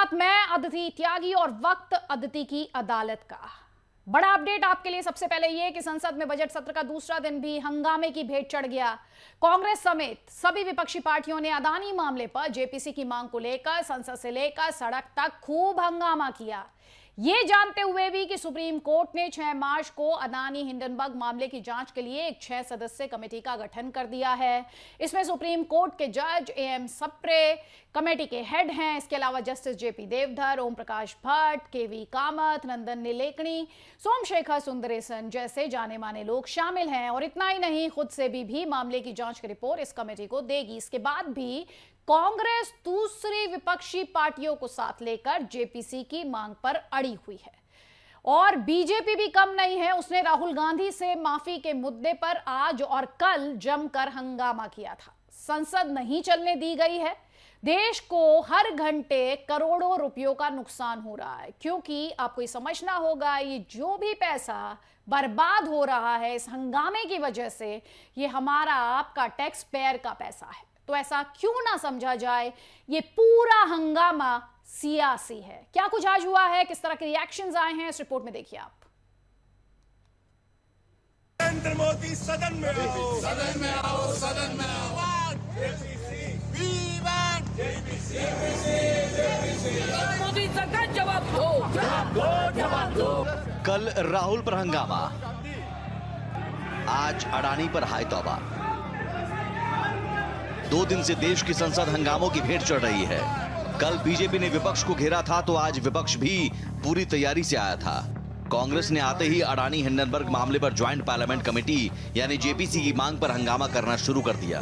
साथ मैं अदिति त्यागी और वक्त अदिति की अदालत का बड़ा अपडेट आपके लिए। सबसे पहले यह कि संसद में बजट सत्र का दूसरा दिन भी हंगामे की भेंट चढ़ गया। कांग्रेस समेत सभी विपक्षी पार्टियों ने अदानी मामले पर जेपीसी की मांग को लेकर संसद से लेकर सड़क तक खूब हंगामा किया, ये जानते हुए भी कि सुप्रीम कोर्ट ने 6 मार्च को अदानी हिंडनबर्ग मामले की जांच के लिए एक 6 सदस्यीय कमेटी का गठन कर दिया है। इसमें सुप्रीम कोर्ट के जज एएम सप्रे कमेटी के हेड हैं। इसके अलावा जस्टिस जेपी देवधर, ओम प्रकाश भट्ट, केवी कामत, नंदन नीलेकणी, सोमशेखर सुंदरेसन जैसे जाने माने लोग शामिल हैं। और इतना ही नहीं, खुद से भी मामले की जांच की रिपोर्ट इस कमेटी को देगी। इसके बाद भी कांग्रेस दूसरी विपक्षी पार्टियों को साथ लेकर जेपीसी की मांग पर अड़ी हुई है। और बीजेपी भी कम नहीं है, उसने राहुल गांधी से माफी के मुद्दे पर आज और कल जमकर हंगामा किया था। संसद नहीं चलने दी गई है। देश को हर घंटे करोड़ों रुपयों का नुकसान हो रहा है, क्योंकि आपको ये समझना होगा, ये जो भी पैसा बर्बाद हो रहा है इस हंगामे की वजह से, ये हमारा आपका टैक्स पेयर का पैसा है। तो ऐसा क्यों ना समझा जाए, ये पूरा हंगामा सियासी है। क्या कुछ आज हुआ है, किस तरह के रिएक्शंस आए हैं, इस रिपोर्ट में देखिए आप। नरेंद्र मोदी सदन में आओ, सदन में आओ, सदन में आओ। मोदी सरकार जवाब दो, जवाब दो। कल राहुल पर हंगामा, आज अडानी पर हाय तौबा। 2 दिन से देश की संसद हंगामों की भेंट चढ़ रही है। कल बीजेपी ने विपक्ष को घेरा था, तो आज विपक्ष भी पूरी तैयारी से आया था। कांग्रेस ने आते ही अडानी हिंडनबर्ग मामले पर ज्वाइंट पार्लियामेंट कमेटी यानी जेपीसी की मांग पर हंगामा करना शुरू कर दिया।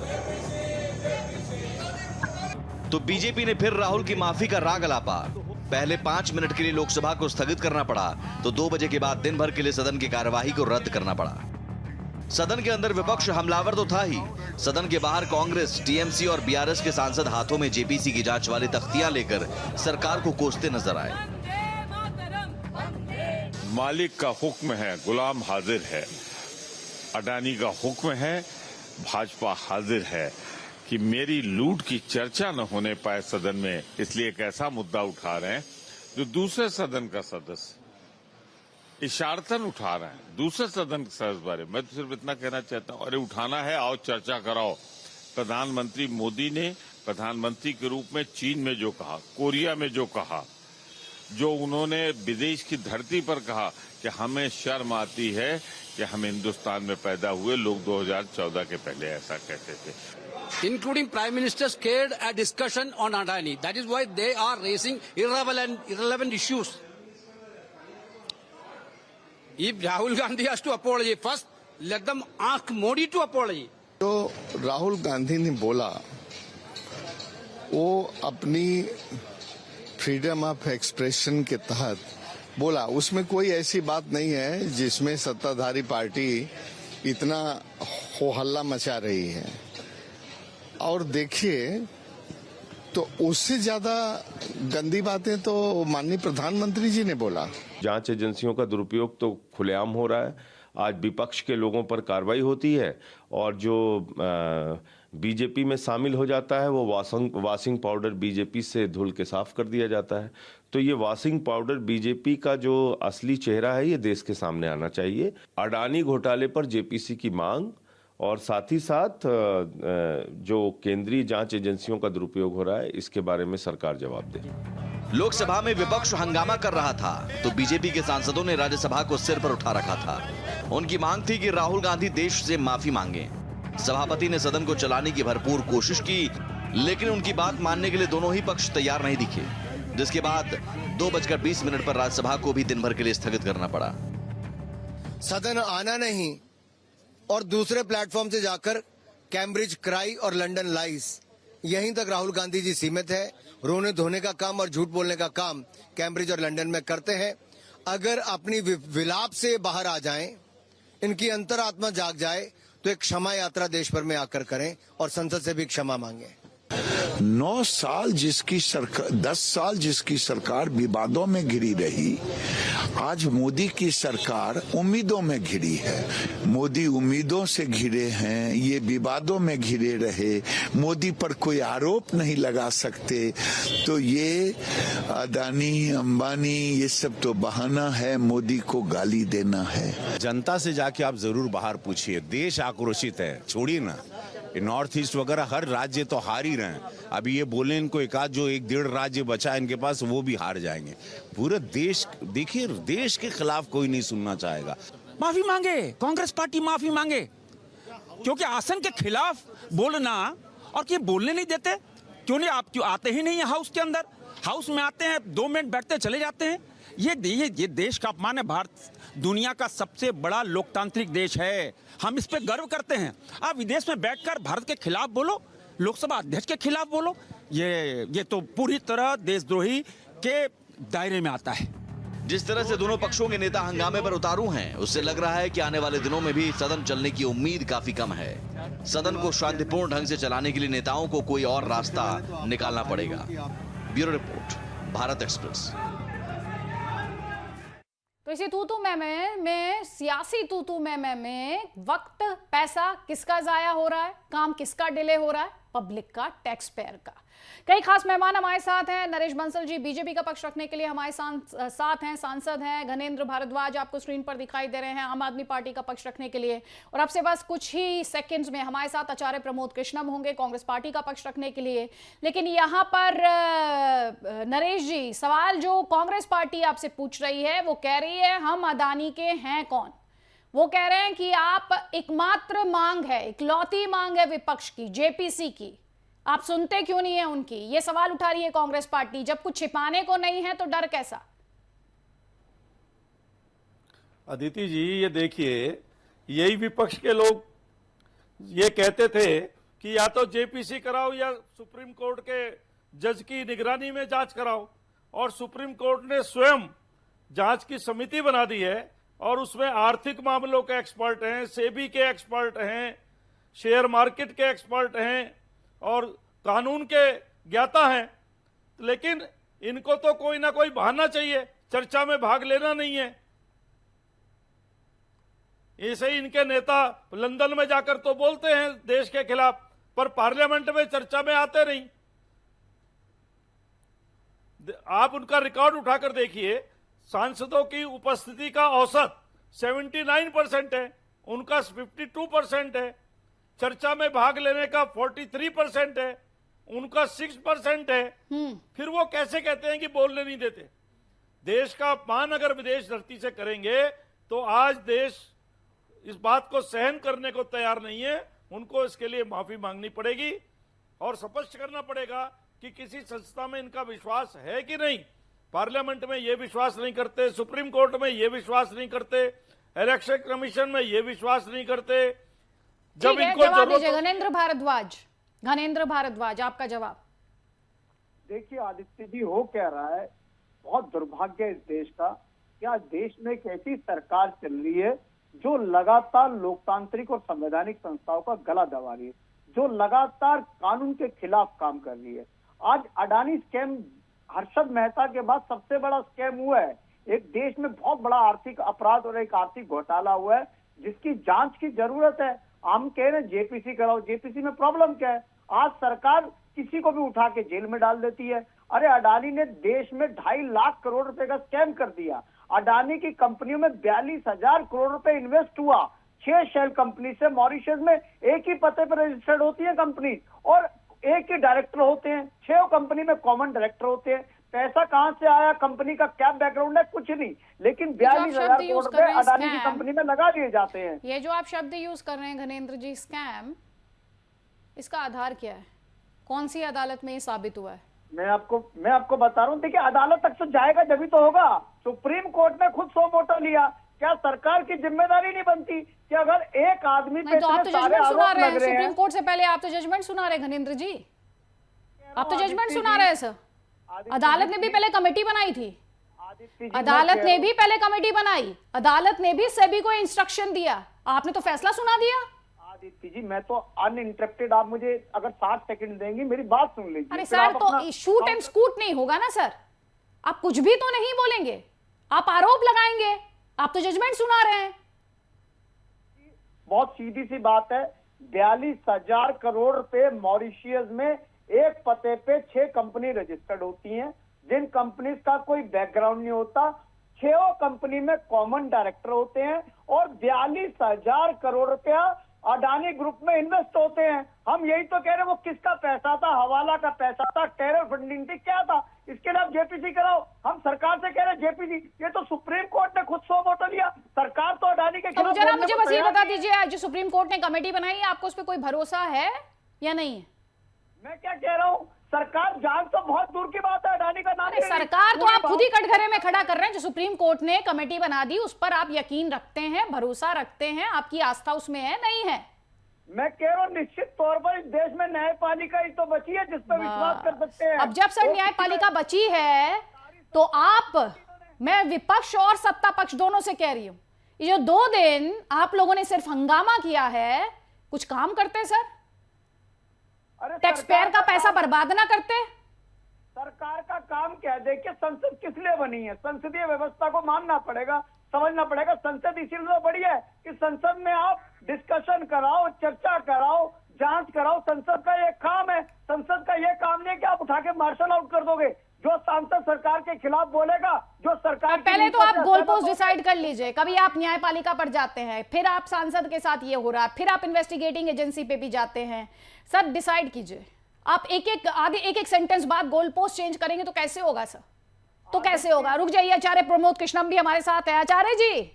तो बीजेपी ने फिर राहुल की माफी का राग अलापा। पहले 5 मिनट के लिए लोकसभा को स्थगित करना पड़ा, तो 2 बजे के बाद दिन भर के लिए सदन की कार्यवाही को रद्द करना पड़ा। सदन के अंदर विपक्ष हमलावर तो था ही, सदन के बाहर कांग्रेस, टीएमसी और बीआरएस के सांसद हाथों में जेपीसी की जांच वाली तख्तियां लेकर सरकार को कोसते नजर आए। मालिक का हुक्म है, गुलाम हाजिर है। अडानी का हुक्म है, भाजपा हाजिर है कि मेरी लूट की चर्चा न होने पाए सदन में, इसलिए एक ऐसा मुद्दा उठा रहे हैं जो दूसरे सदन का सदस्य इशारतन उठा रहे हैं, दूसरे सदन के सदस्य बारे। मैं तो सिर्फ इतना कहना चाहता हूं, अरे उठाना है, आओ चर्चा कराओ। प्रधानमंत्री मोदी ने प्रधानमंत्री के रूप में चीन में जो कहा, कोरिया में जो कहा, जो उन्होंने विदेश की धरती पर कहा कि हमें शर्म आती है कि हम हिंदुस्तान में पैदा हुए, लोग 2014 के पहले ऐसा कहते थे। including Prime Minister scared a discussion on Adani. That is why they are raising irrelevant issues. If Rahul Gandhi has to apologize, first let them ask Modi to apologize. तो राहुल गांधी ने बोला, वो अपनी फ्रीडम ऑफ एक्सप्रेशन के तहत बोला, उसमें कोई ऐसी बात नहीं है जिसमें सत्ताधारी पार्टी इतना हो हल्ला मचा रही है। और देखिए, तो उससे ज्यादा गंदी बातें तो माननीय प्रधानमंत्री जी ने बोला। जांच एजेंसियों का दुरुपयोग तो खुलेआम हो रहा है। आज विपक्ष के लोगों पर कार्रवाई होती है और जो बीजेपी में शामिल हो जाता है वो वाशिंग पाउडर बीजेपी से धुल के साफ कर दिया जाता है। तो ये वाशिंग पाउडर बीजेपी का जो असली चेहरा है, ये देश के सामने आना चाहिए। अडानी घोटाले पर जेपीसी की मांग और साथ ही साथ जो केंद्रीय जांच एजेंसियों का दुरुपयोग हो रहा है, इसके बारे में सरकार जवाब दे। लोकसभा में विपक्ष हंगामा कर रहा था, तो बीजेपी के सांसदों ने राज्यसभा को सिर पर उठा रखा था। उनकी मांग थी कि राहुल गांधी देश से माफी मांगे। सभापति ने सदन को चलाने की भरपूर कोशिश की, लेकिन उनकी बात मानने के लिए दोनों ही पक्ष तैयार नहीं दिखे, जिसके बाद 2:20 पर राज्यसभा को भी दिन भर के लिए स्थगित करना पड़ा। सदन आना नहीं और दूसरे प्लेटफॉर्म से जाकर कैम्ब्रिज क्राई और लंदन लाइस, यहीं तक राहुल गांधी जी सीमित है। रोने धोने का काम और झूठ बोलने का काम कैम्ब्रिज और लंदन में करते हैं। अगर अपनी विलाप से बाहर आ जाएं, इनकी अंतरात्मा जाग जाए, तो एक क्षमा यात्रा देश भर में आकर करें और संसद से भी क्षमा मांगे। 9 साल जिसकी सरकार, 10 साल जिसकी सरकार विवादों में घिरी रही, आज मोदी की सरकार उम्मीदों में घिरी है। मोदी उम्मीदों से घिरे हैं, ये विवादों में घिरे रहे, मोदी पर कोई आरोप नहीं लगा सकते, तो ये अदानी अंबानी ये सब तो बहाना है, मोदी को गाली देना है। जनता से जाके आप जरूर बाहर पूछिए, देश आक्रोशित है। छोड़िए ना, नॉर्थ ईस्ट वगैरह हर राज्य तो हार ही रहे हैं। अभी ये बोले इनको एक आध जो 1-1.5 राज्य बचा है इनके पास, वो भी हार जाएंगे। पूरा देश देखिए, देश के खिलाफ कोई नहीं सुनना चाहेगा। माफी मांगे, कांग्रेस पार्टी माफी मांगे, क्योंकि आसन के खिलाफ बोलना और कि बोलने नहीं देते। क्यों नहीं, आप क्यों आते ही नहीं है हाउस के अंदर? हाउस में आते हैं, 2 मिनट बैठते चले जाते हैं। ये देश का अपमान है। भारत दुनिया का सबसे बड़ा लोकतांत्रिक देश है, हम इस पे गर्व करते हैं। आप विदेश में बैठकर भारत के खिलाफ बोलो, लोकसभा अध्यक्ष के खिलाफ बोलो, ये तो पूरी तरह देशद्रोही के दायरे में आता है। जिस तरह से दोनों पक्षों के नेता हंगामे पर उतारू हैं, उससे लग रहा है कि आने वाले दिनों में भी सदन चलने की उम्मीद काफी कम है। सदन को शांतिपूर्ण ढंग से चलाने के लिए नेताओं को कोई और रास्ता निकालना पड़ेगा। Bureau report, Bharat express. तो इसी तू में सियासी तू में वक्त, पैसा किसका जाया हो रहा है, काम किसका डिले हो रहा है? पब्लिक का, टैक्स पेयर का। कई खास मेहमान हमारे साथ हैं। नरेश बंसल जी बीजेपी का पक्ष रखने के लिए हमारे साथ हैं, सांसद हैं। घनेंद्र भारद्वाज आपको स्क्रीन पर दिखाई दे रहे हैं, आम आदमी पार्टी का पक्ष रखने के लिए। और अब से बस कुछ ही सेकंड्स में हमारे साथ आचार्य प्रमोद कृष्णम होंगे कांग्रेस पार्टी का पक्ष रखने के लिए। लेकिन यहाँ पर नरेश जी, सवाल जो कांग्रेस पार्टी आपसे पूछ रही है, वो कह रही है हम अदानी के हैं कौन? वो कह रहे हैं कि आप एकमात्र मांग है, इकलौती मांग है विपक्ष की, जेपीसी की, आप सुनते क्यों नहीं है उनकी? ये सवाल उठा रही है कांग्रेस पार्टी। जब कुछ छिपाने को नहीं है तो डर कैसा? अदिति जी, ये देखिए, यही विपक्ष के लोग ये कहते थे कि या तो जेपीसी कराओ या सुप्रीम कोर्ट के जज की निगरानी में जांच कराओ, और सुप्रीम कोर्ट ने स्वयं जांच की समिति बना दी है और उसमें आर्थिक मामलों के एक्सपर्ट हैं, सेबी के एक्सपर्ट हैं, शेयर मार्केट के एक्सपर्ट हैं और कानून के ज्ञाता हैं। लेकिन इनको तो कोई ना कोई बहाना चाहिए, चर्चा में भाग लेना नहीं है। ऐसे ही इनके नेता लंदन में जाकर तो बोलते हैं देश के खिलाफ, पर पार्लियामेंट में चर्चा में आते नहीं। आप उनका रिकॉर्ड उठाकर देखिए, सांसदों की उपस्थिति का औसत 79% है, उनका 52% है। चर्चा में भाग लेने का 43% है, उनका 6% है। फिर वो कैसे कहते हैं कि बोलने नहीं देते? देश का अपमान अगर विदेश धरती से करेंगे तो आज देश इस बात को सहन करने को तैयार नहीं है। उनको इसके लिए माफी मांगनी पड़ेगी और स्पष्ट करना पड़ेगा कि किसी संस्था में इनका विश्वास है कि नहीं। पार्लियामेंट में ये विश्वास नहीं करते, सुप्रीम कोर्ट में ये विश्वास नहीं करते, इलेक्शन कमीशन में ये विश्वास नहीं करते। जब इनको जवाब दीजिए घनेंद्र भारद्वाज, आपका जवाब। देखिए आदित्य जी, हो क्या रहा है, बहुत दुर्भाग्य है इस देश का कि आज देश में एक ऐसी सरकार चल रही है जो लगातार लोकतांत्रिक और संवैधानिक संस्थाओं का गला दबा रही है, जो लगातार कानून के खिलाफ काम कर रही है। आज अडानी स्कैम हर्षद मेहता के बाद सबसे बड़ा स्कैम हुआ है। एक देश में बहुत बड़ा आर्थिक अपराध और एक आर्थिक घोटाला हुआ है जिसकी जांच की जरूरत है। हम कह रहे हैं जेपीसी कराओ, जेपीसी में प्रॉब्लम क्या है? आज सरकार किसी को भी उठा के जेल में डाल देती है। अरे अडानी ने देश में 2.5 लाख करोड़ रुपए का स्कैम कर दिया। अडानी की कंपनियों में 42,000 करोड़ रुपए इन्वेस्ट हुआ। 6 शेल कंपनी से मॉरिशस में एक ही पते पर रजिस्टर्ड होती है कंपनी और एक ही डायरेक्टर होते हैं। 6 कंपनी में कॉमन डायरेक्टर होते हैं। पैसा कहां से आया, कंपनी का क्या बैकग्राउंड है, कुछ नहीं, लेकिन 42,000 करोड़ रुपए अडानी की कंपनी में लगा दिए जाते हैं। ये जो आप शब्द यूज कर रहे हैं घनेंद्र जी, स्कैम, इसका आधार क्या है? कौन सी अदालत में ये साबित हुआ है? मैं आपको बता रहा हूँ। देखिए, अदालत तक तो जाएगा जब तो होगा। सुप्रीम कोर्ट ने खुद 100 मोटो लिया। क्या सरकार की जिम्मेदारी नहीं बनती कि अगर एक आदमी पे तो आप तो जजमेंट सुना रहे हैं सुप्रीम कोर्ट से पहले, आप तो जजमेंट सुना रहे हैं घनेंद्र जी, आप तो जजमेंट सुना रहे हैं सर। अदालत ने भी पहले कमेटी बनाई थी, अदालत ने भी पहले कमेटी बनाई, अदालत ने भी सेबी को इंस्ट्रक्शन दिया, आपने तो फैसला सुना दिया। आदित्य जी, मैं तो अनइंटरप्टेड, आप मुझे अगर 60 सेकंड देंगी मेरी बात सुन लीजिए। अरे फिर सर, आप तो अपना शूट एंड स्कूट नहीं होगा ना सर, आप कुछ भी तो नहीं बोलेंगे, आप आरोप लगाएंगे, आप तो जजमेंट सुना रहे हैं। बहुत सीधी सी बात है, 42,000 करोड़ रुपए मॉरिशियस में एक पते पे 6 कंपनी रजिस्टर्ड होती हैं, जिन कंपनीज का कोई बैकग्राउंड नहीं होता। 6 कंपनी में कॉमन डायरेक्टर होते हैं और 42,000 करोड़ रुपया अडानी ग्रुप में इन्वेस्ट होते हैं। हम यही तो कह रहे हैं, वो किसका पैसा था? हवाला का पैसा था, टेरर फंडिंग थी, क्या था? इसके लिए आप जेपीसी कराओ। हम सरकार से कह रहे हैं जेपीसी, ये तो सुप्रीम कोर्ट ने खुद सो मोटो लिया। सरकार तो अडानी के तो खिलाफ जरा बोलने मुझे को बस ये तैयार बता नहीं है। दीजिए, जो सुप्रीम कोर्ट ने कमेटी बनाई है, आपको उस पर कोई भरोसा है या नहीं है? मैं क्या कह रहा हूँ, सरकार जान तो बहुत दूर की बात है, अडानी का नाम अरे ले रही। सरकार तो पूरी आप खुद ही बात- कटघरे में खड़ा कर रहे हैं। जो सुप्रीम कोर्ट ने कमेटी बना दी उस पर आप यकीन रखते हैं, भरोसा रखते हैं, आपकी आस्था उसमें है, नहीं है? मैं कह रहा हूँ निश्चित तौर पर इस देश में न्यायपालिका ही तो बची है जिस पर विश्वास कर सकते हैं। अब जब सर और न्यायपालिका बची है तो आप, मैं विपक्ष और सत्ता पक्ष दोनों से कह रही हूं, ये जो 2 दिन आप लोगों ने सिर्फ हंगामा किया है, कुछ काम करते सर? अरे टैक्स पेयर सरकार का पैसा बर्बाद ना करते? सरकार का काम क्या है? देखिए, संसद किस लिए बनी है? संसदीय व्यवस्था को मानना पड़ेगा, समझना पड़ेगा। संसद इसीलिए तो बड़ी है कि संसद में आप डिस्कशन कराओ, चर्चा कराओ, जांच कराओ। संसद का ये काम है। संसद का ये काम नहीं है कि आप उठा के मार्शल आउट कर दोगे। जो सांसद सरकार के खिलाफ बोलेगा, जो सरकार अब पहले तो आप गोल पोस्ट डिसाइड कर लीजिए। कभी आप न्यायपालिका पर जाते हैं, फिर आप सांसद के साथ ये हो रहा है, फिर आप इन्वेस्टिगेटिंग एजेंसी पे भी जाते हैं। सर डिसाइड कीजिए। आप एक एक सेंटेंस बाद गोल पोस्ट चेंज करेंगे तो कैसे होगा सर? तो कैसे होगा? रुक जाइए, आचार्य प्रमोद कृष्णम भी हमारे साथ है। आचार्य जी,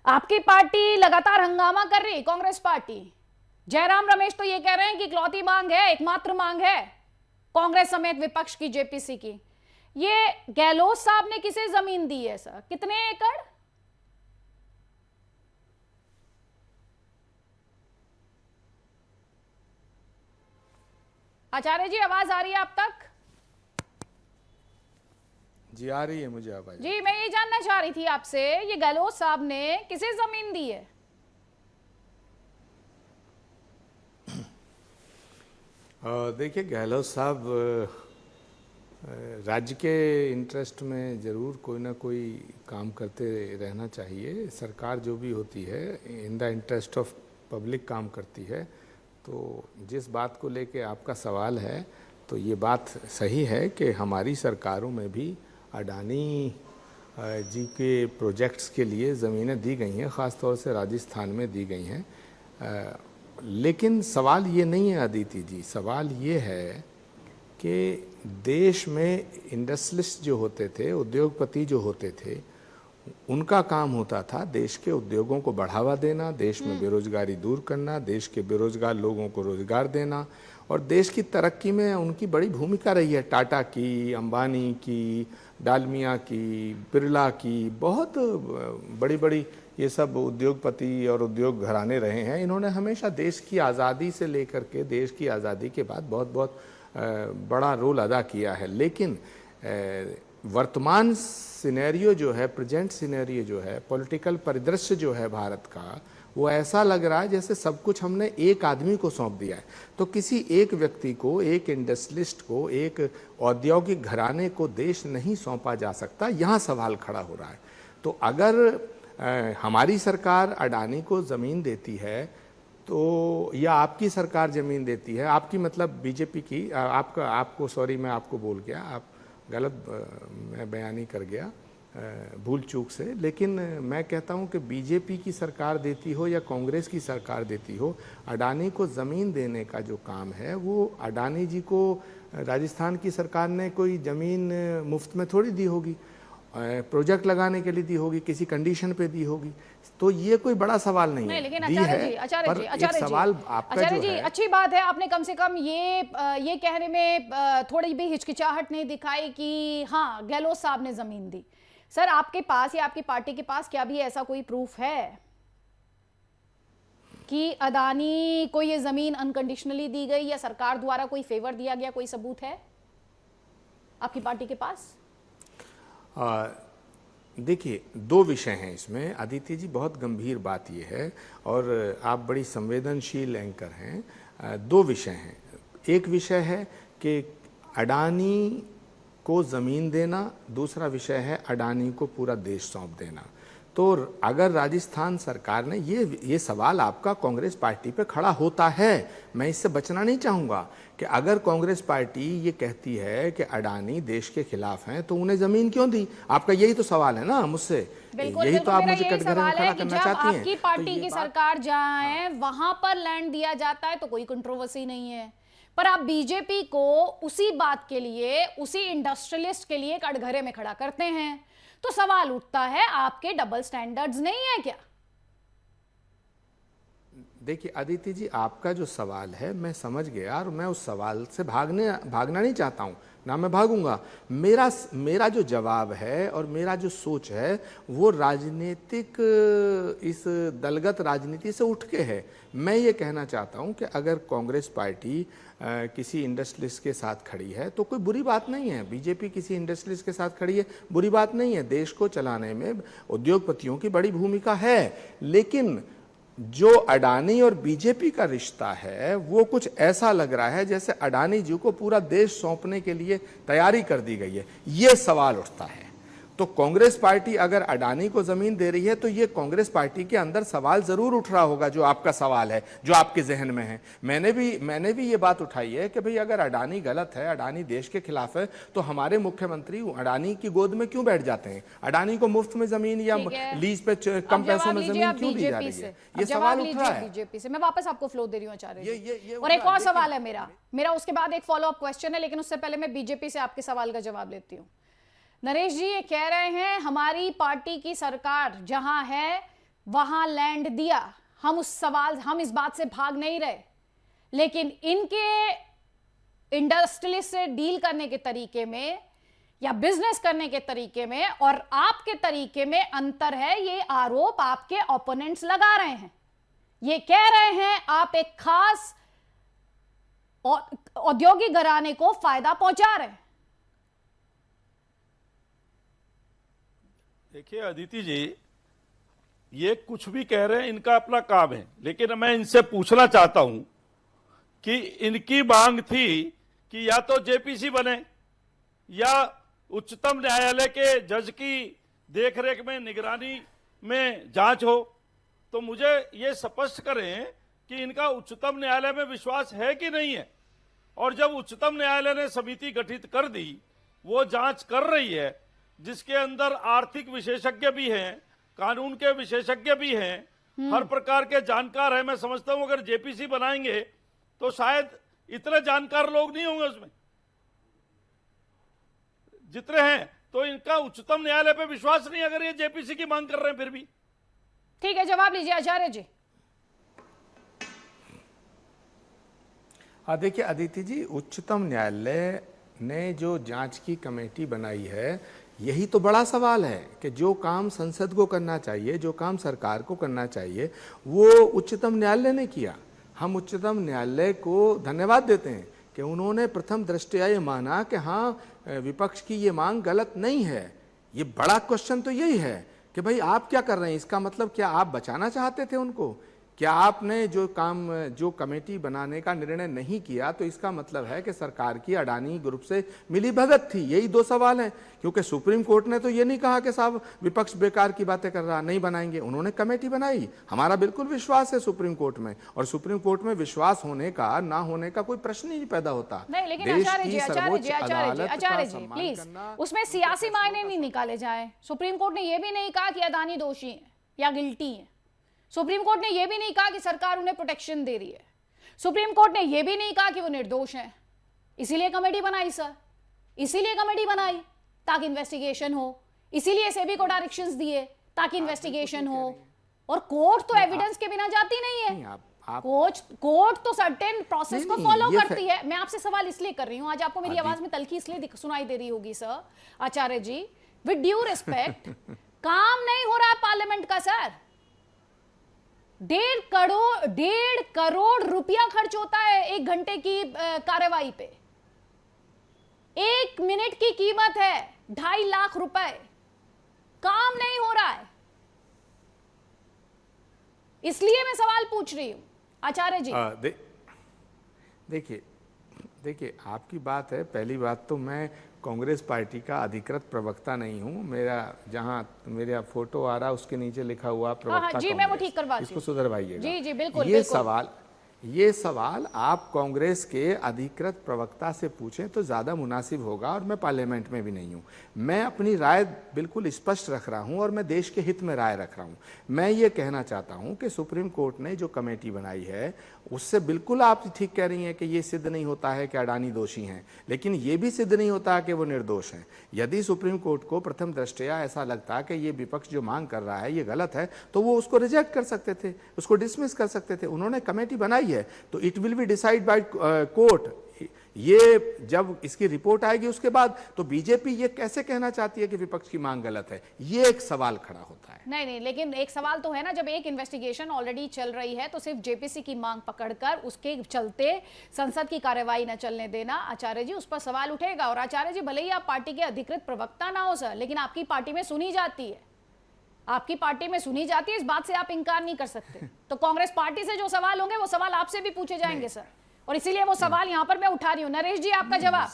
आपकी पार्टी लगातार हंगामा कर रही, कांग्रेस पार्टी। जयराम रमेश तो ये कह रहे हैं कि इकलौती मांग है, एकमात्र मांग है कांग्रेस समेत विपक्ष की, जेपीसी की। ये गहलोत साहब ने किसे जमीन दी है सर? कितने एकड़? आचार्य जी, आवाज आ रही है आप तक? जी आ रही है मुझे आवाज। जी, मैं ये जानना चाह रही थी आपसे, ये गहलोत साहब ने किसे जमीन दी है? देखिए, गहलोत साहब राज्य के इंटरेस्ट में ज़रूर कोई ना कोई काम करते रहना चाहिए। सरकार जो भी होती है in the interest of public काम करती है। तो जिस बात को लेके आपका सवाल है, तो ये बात सही है कि हमारी सरकारों में भी अडानी जी के प्रोजेक्ट्स के लिए ज़मीनें दी गई हैं, ख़ास तौर से राजस्थान में दी गई हैं। लेकिन सवाल ये नहीं है अदिति जी, सवाल ये है कि देश में इंडस्ट्रियलिस्ट जो होते थे, उद्योगपति जो होते थे, उनका काम होता था देश के उद्योगों को बढ़ावा देना, देश में बेरोजगारी दूर करना, देश के बेरोजगार लोगों को रोजगार देना, और देश की तरक्की में उनकी बड़ी भूमिका रही है। टाटा की, अंबानी की, डालमिया की, बिरला की, बहुत बड़ी बड़ी ये सब उद्योगपति और उद्योग घराने रहे हैं। इन्होंने हमेशा देश की आज़ादी से लेकर के देश की आज़ादी के बाद बहुत बहुत बड़ा रोल अदा किया है। लेकिन वर्तमान सिनेरियो जो है, प्रेजेंट सिनेरियो जो है, पॉलिटिकल परिदृश्य जो है भारत का, वो ऐसा लग रहा है जैसे सब कुछ हमने एक आदमी को सौंप दिया है। तो किसी एक व्यक्ति को, एक इंडस्ट्रियलिस्ट को, एक औद्योगिक घराने को देश नहीं सौंपा जा सकता। यहाँ सवाल खड़ा हो रहा है। तो अगर हमारी सरकार अडानी को ज़मीन देती है, तो या आपकी सरकार ज़मीन देती है, आपकी मतलब बीजेपी की, आपको सॉरी मैं आपको बोल गया, आप गलत मैं बयानी कर गया भूल चूक से। लेकिन मैं कहता हूं कि बीजेपी की सरकार देती हो या कांग्रेस की सरकार देती हो, अडानी को ज़मीन देने का जो काम है वो अडानी जी को राजस्थान की सरकार ने कोई ज़मीन मुफ्त में थोड़ी दी होगी, प्रोजेक्ट लगाने के लिए दी होगी, किसी कंडीशन पे दी होगी। तो ये कोई बड़ा सवाल नहीं है। लेकिन दी आचार्य है, जी, आचार्य पर जी, एक आचार्य सवाल जी, आपका आचार्य जो जी, है, अच्छी बात है आपने कम से कम ये कहने में थोड़ी भी हिचकिचाहट नहीं दिखाई कि हाँ गहलोत साहब ने जमीन दी। सर, आपके पास या आपकी पार्टी के पास क्या भी ऐसा कोई प्रूफ है कि अडानी को ये जमीन अनकंडीशनली दी गई या सरकार द्वारा कोई फेवर दिया गया? कोई सबूत है आपकी पार्टी के पास? देखिए, दो विषय हैं इसमें आदित्य जी। बहुत गंभीर बात ये है और आप बड़ी संवेदनशील एंकर हैं। दो विषय हैं। एक विषय है कि अडानी को ज़मीन देना, दूसरा विषय है अडानी को पूरा देश सौंप देना। तो अगर राजस्थान सरकार ने ये सवाल आपका कांग्रेस पार्टी पे खड़ा होता है, मैं इससे बचना नहीं चाहूँगा कि अगर कांग्रेस पार्टी ये कहती है कि अडानी देश के खिलाफ हैं तो उन्हें ज़मीन क्यों दी? आपका यही तो सवाल है ना मुझसे। यही तो आप मुझे कटघरे में खड़ा करना चाहती हैं। आपकी पार्टी की सरकार जहाँ है वहां पर लैंड दिया जाता है तो कोई कंट्रोवर्सी नहीं है, पर आप बीजेपी को उसी बात के लिए, उसी इंडस्ट्रियलिस्ट के लिए कटघरे में खड़ा करते हैं। तो सवाल उठता है, आपके डबल स्टैंडर्ड्स नहीं है क्या? देखिए आदित्य जी, आपका जो सवाल है मैं समझ गया और मैं उस सवाल से भागना नहीं चाहता हूं, ना मैं भागूंगा। मेरा जो जवाब है और मेरा जो सोच है वो राजनीतिक, इस दलगत राजनीति से उठ के है। मैं ये कहना चाहता हूं कि अगर कांग्रेस पार्टी किसी इंडस्ट्रियलिस्ट के साथ खड़ी है तो कोई बुरी बात नहीं है। बीजेपी किसी इंडस्ट्रियलिस्ट के साथ खड़ी है, बुरी बात नहीं है। देश को चलाने में उद्योगपतियों की बड़ी भूमिका है, लेकिन जो अडानी और बीजेपी का रिश्ता है वो कुछ ऐसा लग रहा है जैसे अडानी जी को पूरा देश सौंपने के लिए तैयारी कर दी गई है। ये सवाल उठता है। तो कांग्रेस पार्टी अगर अडानी को जमीन दे रही है तो ये कांग्रेस पार्टी के अंदर सवाल जरूर उठ रहा होगा, जो आपका सवाल है, जो आपके जहन में है। मैंने भी ये बात उठाई है कि भाई अगर अडानी गलत है, अडानी देश के खिलाफ है, तो हमारे मुख्यमंत्री अडानी की गोद में क्यों बैठ जाते हैं? अडानी को मुफ्त में जमीन या लीज पे कम पैसों में जमीन क्यों दी जा रही है? ये सवाल उठ रहा है बीजेपी से। मैं वापस आपको फ्लो दे रही हूँ आचार्य। और एक और सवाल है मेरा उसके बाद एक फॉलो अप क्वेश्चन है, लेकिन उससे पहले मैं बीजेपी से आपके सवाल का जवाब लेती हूँ। नरेश जी ये कह रहे हैं हमारी पार्टी की सरकार जहां है वहां लैंड दिया, हम इस बात से भाग नहीं रहे, लेकिन इनके इंडस्ट्रियलिस्ट से डील करने के तरीके में या बिजनेस करने के तरीके में और आपके तरीके में अंतर है। ये आरोप आपके ओपोनेंट्स लगा रहे हैं। ये कह रहे हैं आप एक खास औद्योगिक घराने को फायदा पहुंचा रहे हैं। देखिए अदिति जी, ये कुछ भी कह रहे हैं, इनका अपना काम है, लेकिन मैं इनसे पूछना चाहता हूं कि इनकी मांग थी कि या तो जेपीसी बने या उच्चतम न्यायालय के जज की देखरेख में, निगरानी में जांच हो। तो मुझे ये स्पष्ट करें कि इनका उच्चतम न्यायालय में विश्वास है कि नहीं है। और जब उच्चतम न्यायालय ने समिति गठित कर दी, वो जांच कर रही है, जिसके अंदर आर्थिक विशेषज्ञ भी हैं, कानून के विशेषज्ञ भी हैं, हर प्रकार के जानकार हैं। मैं समझता हूं अगर जेपीसी बनाएंगे तो शायद इतने जानकार लोग नहीं होंगे उसमें जितने हैं। तो इनका उच्चतम न्यायालय पे विश्वास नहीं अगर ये जेपीसी की मांग कर रहे हैं फिर भी। ठीक है, जवाब लीजिए आचार्य जी। देखिए आदित्य जी, उच्चतम न्यायालय ने जो जांच की कमेटी बनाई है, यही तो बड़ा सवाल है कि जो काम संसद को करना चाहिए, जो काम सरकार को करना चाहिए, वो उच्चतम न्यायालय ने किया। हम उच्चतम न्यायालय को धन्यवाद देते हैं कि उन्होंने प्रथम दृष्टया ये माना कि हाँ, विपक्ष की ये मांग गलत नहीं है। ये बड़ा क्वेश्चन तो यही है कि भाई आप क्या कर रहे हैं? इसका मतलब क्या आप बचाना चाहते थे उनको? क्या आपने जो कमेटी बनाने का निर्णय नहीं किया तो इसका मतलब है कि सरकार की अडानी ग्रुप से मिली भगत थी? यही दो सवाल हैं। क्योंकि सुप्रीम कोर्ट ने तो ये नहीं कहा कि साहब विपक्ष बेकार की बातें कर रहा, नहीं बनाएंगे। उन्होंने कमेटी बनाई। हमारा बिल्कुल विश्वास है सुप्रीम कोर्ट में, और सुप्रीम कोर्ट में विश्वास होने का ना होने का कोई प्रश्न ही नहीं पैदा होता। नहीं, लेकिन आचार्य जी प्लीज, उसमें सियासी मायने नहीं निकाले जाए। सुप्रीम कोर्ट ने यह भी नहीं कहा कि अडानी दोषी है या गिल्टी है। सुप्रीम कोर्ट ने यह भी नहीं कहा कि सरकार उन्हें प्रोटेक्शन दे रही है। सुप्रीम कोर्ट ने यह भी नहीं कहा कि वो निर्दोष हैं। इसीलिए कमेटी बनाई सर, इसीलिए कमेटी बनाई ताकि इन्वेस्टिगेशन हो, इसीलिए सेबी को डायरेक्शंस दिए ताकि इन्वेस्टिगेशन हो। और कोर्ट तो एविडेंस के बिना जाती नहीं है। कोर्ट तो सर्टेन प्रोसेस को फॉलो करती है। मैं आपसे सवाल इसलिए कर रही हूं, आज आपको मेरी आवाज में तल्खी इसलिए सुनाई दे रही होगी sir Acharya ji, with due respect, काम नहीं हो रहा है पार्लियामेंट का सर। 1.5 करोड़ रुपया खर्च होता है 1 घंटे की कार्यवाही पे। 1 मिनट की कीमत है 2.5 लाख रुपए। काम नहीं हो रहा है, इसलिए मैं सवाल पूछ रही हूं आचार्य जी। देखिए आपकी बात है। पहली बात तो मैं कांग्रेस पार्टी का अधिकृत प्रवक्ता नहीं हूं। मेरा जहां मेरा फोटो आ रहा है उसके नीचे लिखा हुआ प्रवक्ता जी मैं वो ठीक करवा इसको सुधरवाइएगा। जी जी बिल्कुल। ये सवाल आप कांग्रेस के अधिकृत प्रवक्ता से पूछें तो ज़्यादा मुनासिब होगा, और मैं पार्लियामेंट में भी नहीं हूं। मैं अपनी राय बिल्कुल स्पष्ट रख रहा हूं और मैं देश के हित में राय रख रहा हूं। मैं ये कहना चाहता हूं कि सुप्रीम कोर्ट ने जो कमेटी बनाई है उससे बिल्कुल आप ठीक कह रही हैं कि ये सिद्ध नहीं होता है कि अडानी दोषी हैं, लेकिन ये भी सिद्ध नहीं होता कि वो निर्दोष हैं। यदि सुप्रीम कोर्ट को प्रथम दृष्टया ऐसा लगता कि ये विपक्ष जो मांग कर रहा है ये गलत है तो वो उसको रिजेक्ट कर सकते थे, उसको डिसमिस कर सकते थे। उन्होंने कमेटी बनाई है तो it will be decide by court. ये जब इसकी रिपोर्ट आएगी उसके बाद तो बीजेपी ये कैसे कहना चाहती है कि विपक्ष की मांग गलत है, ये एक सवाल खड़ा होता है। नहीं, लेकिन एक सवाल तो है ना, जब एक इन्वेस्टिगेशन ऑलरेडी चल रही है तो सिर्फ जेपीसी की मांग पकड़कर उसके चलते संसद की कार्यवाही न चलने देना, आचार्य जी उस पर सवाल उठेगा। और आचार्य जी भले ही आप पार्टी के अधिकृत प्रवक्ता ना हो सर, लेकिन आपकी पार्टी में सुनी जाती है, आपकी पार्टी में सुनी जाती है, इस बात से आप इंकार नहीं कर सकते। तो कांग्रेस पार्टी से जो सवाल होंगे वो सवाल आपसे भी पूछे जाएंगे सर, और इसीलिए वो सवाल यहां पर मैं उठा रही हूं। नरेश जी आपका जवाब,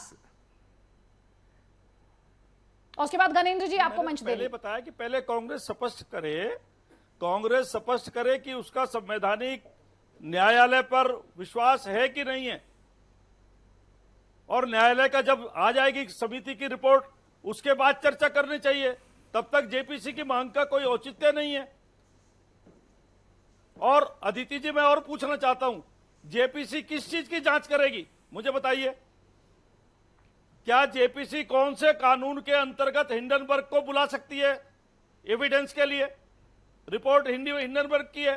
और उसके बाद गणेंद्र जी आपको मंच दे। पहले बताया कि पहले कांग्रेस स्पष्ट करे कि उसका संवैधानिक न्यायालय पर विश्वास है कि नहीं है, और न्यायालय का जब आ जाएगी समिति की रिपोर्ट उसके बाद चर्चा करनी चाहिए। तब तक जेपीसी की मांग का कोई औचित्य नहीं है। और अदिति जी मैं और पूछना चाहता हूं, जेपीसी किस चीज की जांच करेगी मुझे बताइए। क्या जेपीसी कौन से कानून के अंतर्गत हिंडनबर्ग को बुला सकती है एविडेंस के लिए? रिपोर्ट हिंडनबर्ग की है,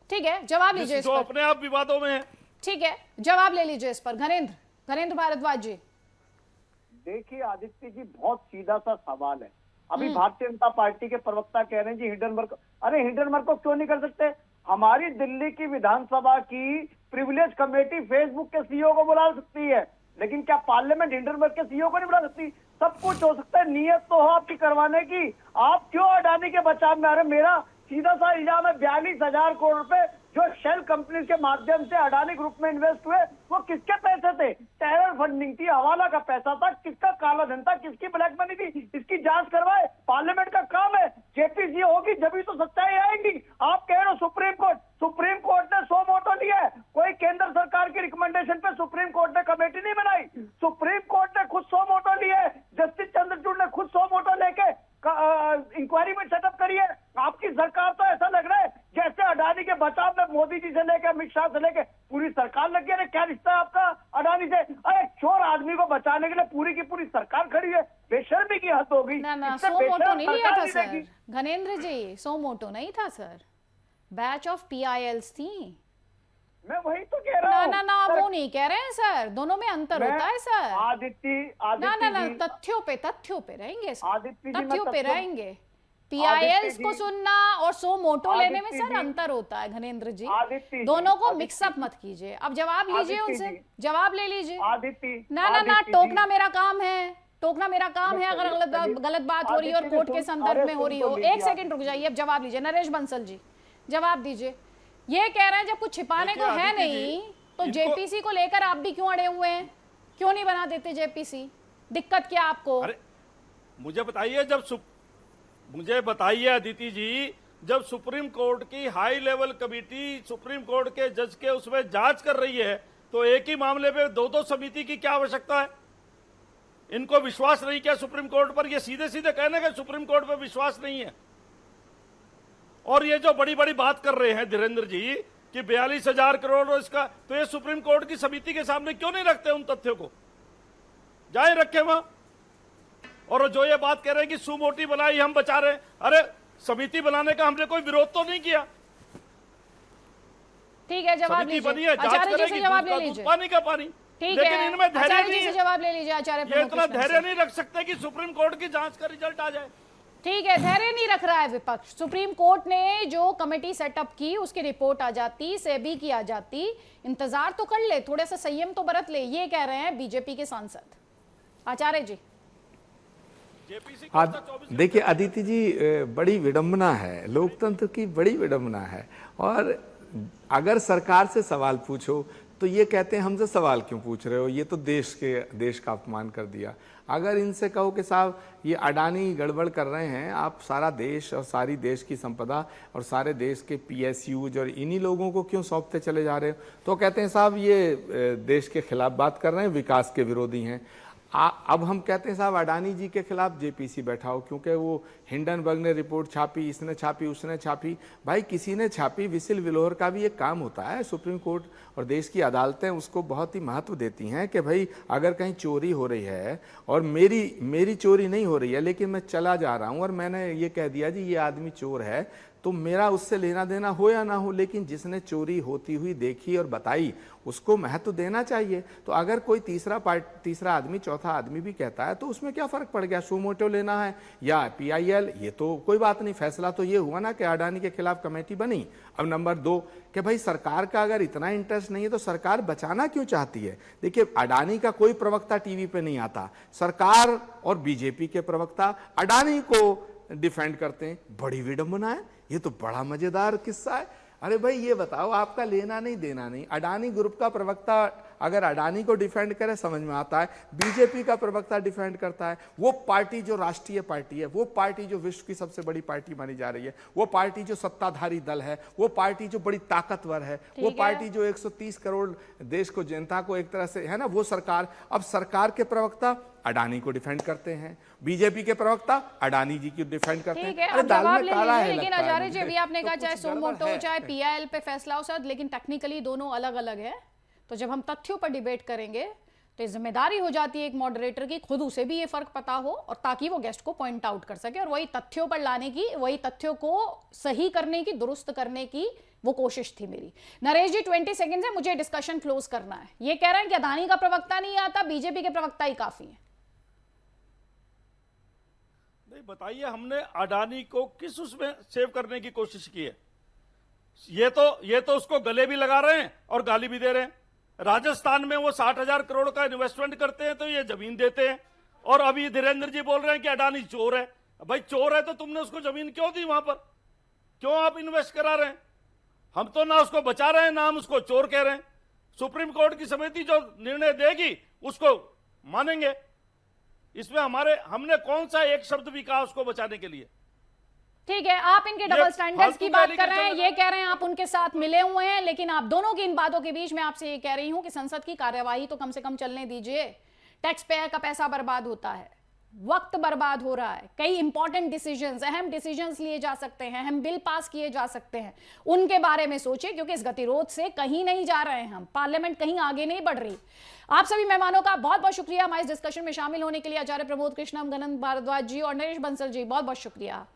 ठीक है, जवाब लीजिए जो अपने आप विवादों में है। ठीक है, जवाब ले लीजिए इस पर। घनेंद्र भारद्वाज जी। देखिए आदित्य जी, बहुत सीधा सा सवाल है। अभी भारतीय जनता पार्टी के प्रवक्ता कह रहे हैं जी हिंडनबर्ग, अरे हिंडनबर्ग को क्यों नहीं कर सकते? हमारी दिल्ली की विधानसभा की प्रिविलेज कमेटी फेसबुक के सीईओ को बुला सकती है, लेकिन क्या पार्लियामेंट हिंडनबर्ग के सीईओ को नहीं बुला सकती? सब कुछ हो सकता है, नियत तो हो आपकी करवाने की। आप क्यों अडानी के बचाव में आ रहे? मेरा सीधा सा इल्जाम है 42,000 करोड़ रुपए जो शेल कंपनी के माध्यम से अडानी ग्रुप में इन्वेस्ट हुए, वो किसके पैसे थे? टेरर फंडिंग थी, हवाला का पैसा था, किसका काला धन था, किसकी ब्लैक मनी थी? इसकी जांच करवाए, पार्लियामेंट का काम है। जेपीसी होगी जब तो सच्चाई आएगी। आप कह रहे हो सुप्रीम कोर्ट ने 100 मोटो लिया है, कोई केंद्र सरकार की रिकमेंडेशन पे सुप्रीम कोर्ट ने कमेटी नहीं बनाई। सुप्रीम कोर्ट ने खुद 100 मोटो लिए है, जस्टिस चंद्रचूड़ ने खुद 100 मोटो लेके इंक्वायरी में सेटअप करी है। आपकी सरकार तो ऐसा लग रहा है जैसे अडानी के बचाव में मोदी जी से लेकर अमित शाह से लेकर पूरी सरकार लग गई है। क्या रिश्ता है आपका अडानी से? अरे चोर आदमी को बचाने के लिए पूरी की पूरी सरकार खड़ी है, बेशर्मी की हद होगी। ना 100 मोटो नहीं लिया था सर घनेंद्र जी, 100 मोटो नहीं था सर, बैच ऑफ PILs थी। मैं वही तो कह रहा हूँ। ना वो नहीं कह रहे हैं सर, दोनों में अंतर होता है सर। आदित्य ना तथ्यों पे रहेंगे सर, तथ्यों पे रहेंगे। PILs को सुनना और 100 मोटो लेने में सर अंतर होता है घनेंद्र जी, दोनों को मिक्सअप मत कीजिए। अब जवाब लीजिए उनसे, जवाब ले लीजिए। ना टोकना मेरा काम है, टोकना मेरा काम है अगर गलत बात हो रही है और कोर्ट के संदर्भ में हो रही हो। एक सेकंड रुक जाइए, अब जवाब लीजिए। नरेश बंसल जी जवाब दीजिए। ये कह रहे हैं जब कुछ छिपाने को है नहीं तो जेपीसी को लेकर आप भी क्यों अड़े हुए हैं? क्यों नहीं बना देते जेपीसी? दिक्कत क्या आपको? अरे मुझे बताइए अदिति जी, जब सुप्रीम कोर्ट की high level committee supreme court के जज के उसमें जांच कर रही है तो एक ही मामले पे दो समिति की क्या आवश्यकता है? इनको विश्वास नहीं क्या सुप्रीम कोर्ट पर? ये सीधे सीधे कहने का सुप्रीम कोर्ट पर विश्वास नहीं है। और ये जो बड़ी बड़ी बात कर रहे हैं धीरेन्द्र जी कि 42,000 करोड़ इसका, तो ये सुप्रीम कोर्ट की समिति के सामने क्यों नहीं रखते उन तथ्यों को? जाए रखे वहां। और जो ये बात कह रहे हैं कि सुमोटी बनाई हम बचा रहे हैं, अरे समिति बनाने का हमने कोई विरोध तो नहीं किया। ठीक है, जवाब लीजिए। बनी है, जांच करेगी, जवाब ले लीजिए। पानी का पानी। ठीक लेकिन है, इनमें धैर्य नहीं है। जवाब ले लीजिए आचार्य। ये इतना धैर्य नहीं रख सकते कि सुप्रीम कोर्ट की जांच का रिजल्ट आ जाए। ठीक है, धैर्य नहीं रख रहा है विपक्ष। सुप्रीम कोर्ट ने जो कमेटी सेटअप की उसकी रिपोर्ट आ जाती, सेबी की आ जाती, इंतजार तो कर ले, थोड़ा सा संयम तो बरत ले, ये कह रहे हैं बीजेपी के सांसद। आचार्य जी जेपीसी देखिए अदिति जी, बड़ी विडंबना है, लोकतंत्र की बड़ी विडंबना है। और अगर सरकार से सवाल पूछो तो ये कहते हैं हमसे सवाल क्यों पूछ रहे हो, ये तो देश का अपमान कर दिया। अगर इनसे कहो कि साहब ये अडानी गड़बड़ कर रहे हैं, आप सारा देश और सारी देश की संपदा और सारे देश के PSUs और इन्हीं लोगों को क्यों सौंपते चले जा रहे हो, तो कहते हैं साहब ये देश के खिलाफ बात कर रहे हैं, विकास के विरोधी हैं। अब हम कहते हैं साहब अडानी जी के खिलाफ JPC बैठाओ, क्योंकि वो हिंडनबर्ग ने रिपोर्ट छापी, इसने छापी, उसने छापी। भाई किसी ने छापी, विसिल ब्लोअर का भी एक काम होता है। सुप्रीम कोर्ट और देश की अदालतें उसको बहुत ही महत्व देती हैं कि भाई अगर कहीं चोरी हो रही है और मेरी चोरी नहीं हो रही है, लेकिन मैं चला जा रहा हूँ और मैंने ये कह दिया जी ये आदमी चोर है, तो मेरा उससे लेना देना हो या ना हो, लेकिन जिसने चोरी होती हुई देखी और बताई उसको महत्व देना चाहिए। तो अगर कोई तीसरा आदमी, चौथा आदमी भी कहता है तो उसमें क्या फर्क पड़ गया, सुमोटो लेना है या PIL, ये तो कोई बात नहीं। फैसला तो ये हुआ ना कि अडानी के खिलाफ कमेटी बनी। अब नंबर 2 कि भाई सरकार का अगर इतना इंटरेस्ट नहीं है तो सरकार बचाना क्यों चाहती है। देखिए अडानी का कोई प्रवक्ता टीवी पे नहीं आता, सरकार और BJP के प्रवक्ता अडानी को डिफेंड करते हैं। बड़ी विडंबना है, ये तो बड़ा मजेदार किस्सा है। अरे भाई ये बताओ, आपका लेना नहीं देना नहीं, अडानी ग्रुप का प्रवक्ता अगर अडानी को डिफेंड करे समझ में आता है, BJP का प्रवक्ता डिफेंड करता है। वो पार्टी जो राष्ट्रीय पार्टी है, वो पार्टी जो विश्व की सबसे बड़ी पार्टी मानी जा रही है, वो पार्टी जो सत्ताधारी दल है, वो पार्टी जो बड़ी ताकतवर है, वो पार्टी जो 130 करोड़ देश को, जनता को एक तरह से है ना, वो सरकार। अब सरकार के प्रवक्ता अडानी को डिफेंड करते हैं, BJP के प्रवक्ता अडानी जी की डिफेंड करते हैं। ठीक है, अब जवाब ले लीजिए। लेकिन आचार्य जी, अभी आपने कहा चाहे सोमोटो चाहे PIL पे फैसला हो सकता, लेकिन टेक्निकली दोनों अलग अलग है। तो जब हम तथ्यों पर डिबेट करेंगे तो ये जिम्मेदारी हो जाती है एक मॉडरेटर की, खुद उसे भी ये फर्क पता हो और ताकि वो गेस्ट को पॉइंट आउट कर सके और वही तथ्यों पर लाने की, वही तथ्यों को सही करने की, दुरुस्त करने की वो कोशिश थी मेरी। नरेश जी 20 सेकंड है, मुझे डिस्कशन क्लोज करना है। ये कह रहे हैं कि अडानी का प्रवक्ता नहीं आता, BJP के प्रवक्ता ही काफी है। नहीं बताइए, हमने अडानी को किस उसमें सेव करने की कोशिश की है? ये तो उसको गले भी लगा रहे हैं और गाली भी दे रहे हैं। राजस्थान में वो 60,000 करोड़ का इन्वेस्टमेंट करते हैं तो ये जमीन देते हैं, और अभी धीरेन्द्र जी बोल रहे हैं कि अडानी चोर है। भाई चोर है तो तुमने उसको जमीन क्यों दी? वहां पर क्यों आप इन्वेस्ट करा रहे हैं? हम तो ना उसको बचा रहे हैं, ना हम उसको चोर कह रहे हैं। सुप्रीम कोर्ट की समिति जो निर्णय देगी उसको मानेंगे। इसमें हमने कौन सा एक शब्द भी कहा उसको बचाने के लिए? ठीक है, आप इनके डबल स्टैंडर्ड्स की बात कर रहे हैं, ये कह रहे हैं आप उनके साथ मिले हुए हैं, लेकिन आप दोनों की इन बातों के बीच में आपसे ये कह रही हूं कि संसद की कार्यवाही तो कम से कम चलने दीजिए। टैक्स पेयर का पैसा बर्बाद होता है, वक्त बर्बाद हो रहा है, कई इंपॉर्टेंट डिसीजंस, अहम डिसीजंस लिए जा सकते हैं, हम बिल पास किए जा सकते हैं, उनके बारे में सोचिए, क्योंकि इस गतिरोध से कहीं नहीं जा रहे हैं हम, पार्लियामेंट कहीं आगे नहीं बढ़ रही। आप सभी मेहमानों का बहुत बहुत शुक्रिया हमारे इस डिस्कशन में शामिल होने के लिए। आचार्य प्रमोद कृष्णम, गनन भारद्वाज जी और नरेश बंसल जी, बहुत बहुत शुक्रिया।